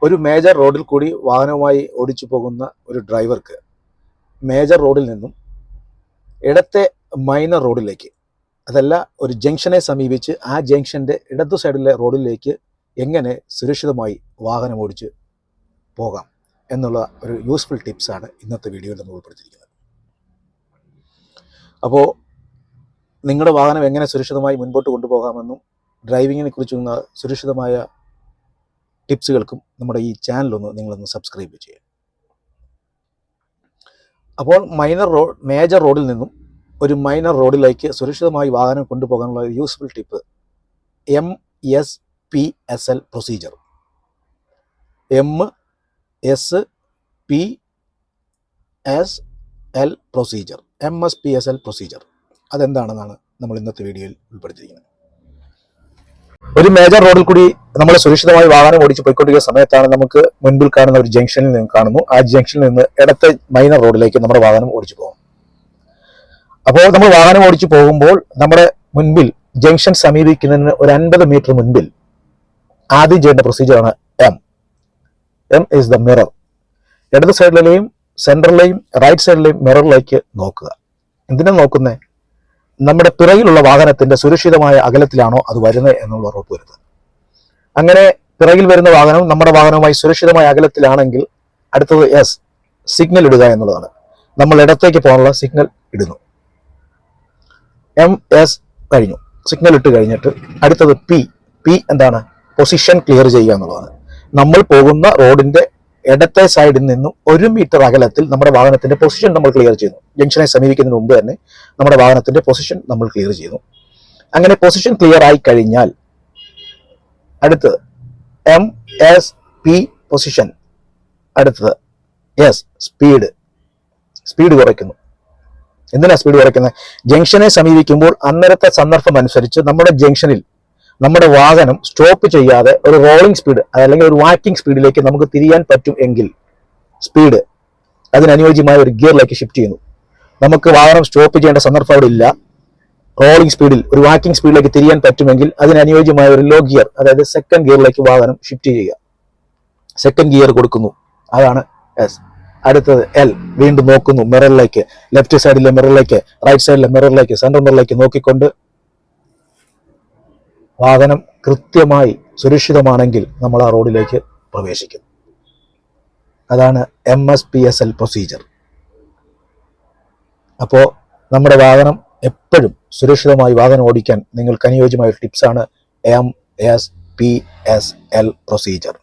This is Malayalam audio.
ഒരു മേജർ റോഡിൽ കൂടി വാഹനവുമായി ഓടിച്ചു പോകുന്ന ഒരു ഡ്രൈവർക്ക് മേജർ റോഡിൽ നിന്നും ഇടത്തെ മൈനർ റോഡിലേക്ക്, അതല്ല ഒരു ജംഗ്ഷനെ സമീപിച്ച് ആ ജംഗ്ഷൻ്റെ ഇടതു സൈഡിലെ റോഡിലേക്ക് എങ്ങനെ സുരക്ഷിതമായി വാഹനം ഓടിച്ച് പോകാം എന്നുള്ള ഒരു യൂസ്ഫുൾ ടിപ്സാണ് ഇന്നത്തെ വീഡിയോയിൽ നമ്മൾ ഉൾപ്പെടുത്തിയിരിക്കുന്നത്. അപ്പോൾ നിങ്ങളുടെ വാഹനം എങ്ങനെ സുരക്ഷിതമായി മുൻപോട്ട് കൊണ്ടുപോകാമെന്നും ഡ്രൈവിങ്ങിനെ കുറിച്ചുള്ള സുരക്ഷിതമായ ടിപ്സുകൾക്കും നമ്മുടെ ഈ ചാനലൊന്ന് നിങ്ങളൊന്ന് സബ്സ്ക്രൈബ് ചെയ്യുക. അപ്പോൾ മേജർ റോഡിൽ നിന്നും ഒരു മൈനർ റോഡിലേക്ക് സുരക്ഷിതമായി വാഹനം കൊണ്ടുപോകാനുള്ള ഒരു useful tip MSPSL procedure. MSPSL procedure അതെന്താണെന്നാണ് നമ്മൾ ഇന്നത്തെ വീഡിയോയിൽ ഉൾപ്പെടുത്തിയിരിക്കുന്നത്. ഒരു മേജർ റോഡിൽ കൂടി നമ്മൾ സുരക്ഷിതമായി വാഹനം ഓടിച്ച് പോയിക്കൊണ്ടിരിക്കുന്ന സമയത്താണ് നമുക്ക് മുൻപിൽ കാണുന്ന ഒരു ജംഗ്ഷനിൽ നിന്ന് കാണുന്നു. ആ ജംഗ്ഷനിൽ നിന്ന് ഇടത്തെ മൈനർ റോഡിലേക്ക് നമ്മുടെ വാഹനം ഓടിച്ചു പോകും. അപ്പോൾ നമ്മൾ വാഹനം ഓടിച്ചു പോകുമ്പോൾ നമ്മുടെ മുൻപിൽ ജംഗ്ഷൻ സമീപിക്കുന്നതിന് ഒരു 50 മീറ്റർ മുൻപിൽ ആദ്യം ചെയ്യേണ്ട പ്രൊസീജിയറാണ് M ഈസ് ദ മിറർ. ഇടത് സൈഡിലെയും സെൻട്രലിലെയും റൈറ്റ് സൈഡിലെയും മിററിലേക്ക് നോക്കുക. എന്തിനാ നോക്കുന്നേ? നമ്മുടെ പിറകിലുള്ള വാഹനത്തിന്റെ സുരക്ഷിതമായ അകലത്തിലാണോ അത് വരുന്നത് എന്നുള്ള ഉറപ്പ് വരുത്തുക. അങ്ങനെ പിറകിൽ വരുന്ന വാഹനം നമ്മുടെ വാഹനവുമായി സുരക്ഷിതമായ അകലത്തിലാണെങ്കിൽ അടുത്തത് സിഗ്നൽ ഇടുക എന്നുള്ളതാണ്. നമ്മൾ ഇടത്തേക്ക് പോകാനുള്ള സിഗ്നൽ ഇടുന്നു. MS കഴിഞ്ഞു. സിഗ്നൽ ഇട്ട് കഴിഞ്ഞിട്ട് അടുത്തത് P എന്താണ്? പൊസിഷൻ ക്ലിയർ ചെയ്യുക എന്നുള്ളതാണ്. നമ്മൾ പോകുന്ന റോഡിന്റെ ഇടത്തെ സൈഡിൽ നിന്നും 1 മീറ്റർ അകലത്തിൽ നമ്മുടെ വാഹനത്തിന്റെ പൊസിഷൻ നമ്മൾ ക്ലിയർ ചെയ്യുന്നു. ജംഗ്ഷനെ സമീപിക്കുന്നതിന് മുമ്പ് തന്നെ നമ്മുടെ വാഹനത്തിന്റെ പൊസിഷൻ നമ്മൾ ക്ലിയർ ചെയ്യുന്നു. അങ്ങനെ പൊസിഷൻ ക്ലിയർ ആയി കഴിഞ്ഞാൽ അടുത്തത് MSP പൊസിഷൻ. അടുത്തത് സ്പീഡ് കുറയ്ക്കുന്നു. എന്തിനാ സ്പീഡ് കുറയ്ക്കുന്നത്? ജംഗ്ഷനെ സമീപിക്കുമ്പോൾ അന്നേരത്തെ സന്ദർഭം അനുസരിച്ച് നമ്മുടെ ജംഗ്ഷനിൽ നമ്മുടെ വാഹനം സ്റ്റോപ്പ് ചെയ്യാതെ ഒരു റോളിംഗ് സ്പീഡ് അല്ലെങ്കിൽ ഒരു വാക്കിംഗ് സ്പീഡിലേക്ക് നമുക്ക് തിരിയാൻ പറ്റും എങ്കിൽ സ്പീഡ് അതിനനുയോജ്യമായ ഒരു ഗിയറിലേക്ക് ഷിഫ്റ്റ് ചെയ്യുന്നു. നമുക്ക് വാഹനം സ്റ്റോപ്പ് ചെയ്യേണ്ട സന്ദർഭം അവിടെ ഇല്ല. റോളിംഗ് സ്പീഡിൽ ഒരു വാക്കിംഗ് സ്പീഡിലേക്ക് തിരിയാൻ പറ്റുമെങ്കിൽ അതിനനുയോജ്യമായ ഒരു ലോ ഗിയർ, അതായത് സെക്കൻഡ് ഗിയറിലേക്ക് വാഹനം ഷിഫ്റ്റ് ചെയ്യുക. സെക്കൻഡ് ഗിയർ കൊടുക്കുന്നു. അതാണ് S. അടുത്തത് L. വീണ്ടും നോക്കുന്നു മിററിലേക്ക്, ലെഫ്റ്റ് സൈഡിലെ മിററിലേക്ക്, റൈറ്റ് സൈഡിലെ മിററിലേക്ക്, സെൻട്രൽ മിററിലേക്ക് നോക്കിക്കൊണ്ട് വാഹനം കൃത്യമായി സുരക്ഷിതമാണെങ്കിൽ നമ്മൾ ആ റോഡിലേക്ക് പ്രവേശിക്കും. അതാണ് MSPSL പ്രൊസീജിയർ. അപ്പോൾ നമ്മുടെ വാഹനം എപ്പോഴും സുരക്ഷിതമായി വാഹനം ഓടിക്കാൻ നിങ്ങൾക്ക് അനുയോജ്യമായ ഒരു ടിപ്സാണ് MSPSL പ്രൊസീജിയർ.